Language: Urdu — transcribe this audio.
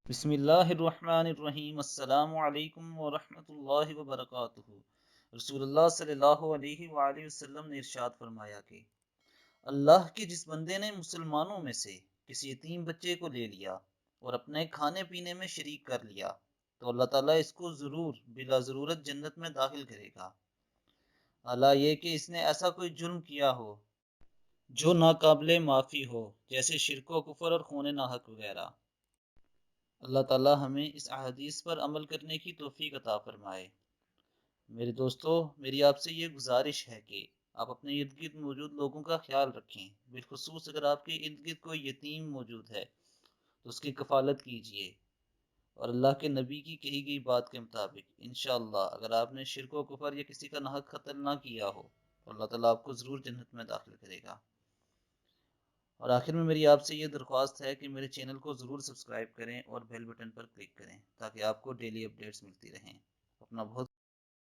بسم اللہ الرحمن الرحیم۔ السلام علیکم ورحمۃ اللہ وبرکاتہ۔ رسول اللہ صلی اللہ علیہ وآلہ وسلم نے ارشاد فرمایا کہ اللہ کے جس بندے نے مسلمانوں میں سے کسی یتیم بچے کو لے لیا اور اپنے کھانے پینے میں شریک کر لیا تو اللہ تعالیٰ اس کو ضرور بلا ضرورت جنت میں داخل کرے گا، الا یہ کہ اس نے ایسا کوئی جرم کیا ہو جو ناقابل معافی ہو، جیسے شرک و کفر اور خون ناحق وغیرہ۔ اللہ تعالیٰ ہمیں اس احادیث پر عمل کرنے کی توفیق عطا فرمائے۔ میرے دوستو، میری آپ سے یہ گزارش ہے کہ آپ اپنے ارد گرد موجود لوگوں کا خیال رکھیں، بالخصوص اگر آپ کے ارد گرد کوئی یتیم موجود ہے تو اس کی کفالت کیجیے، اور اللہ کے نبی کی کہی گئی بات کے مطابق انشاءاللہ اگر آپ نے شرک و کفر یا کسی کا ناحق قتل نہ کیا ہو تو اللہ تعالیٰ آپ کو ضرور جنت میں داخل کرے گا۔ اور آخر میں میری آپ سے یہ درخواست ہے کہ میرے چینل کو ضرور سبسکرائب کریں اور بیل بٹن پر کلک کریں تاکہ آپ کو ڈیلی اپڈیٹس ملتی رہیں۔ اپنا بہت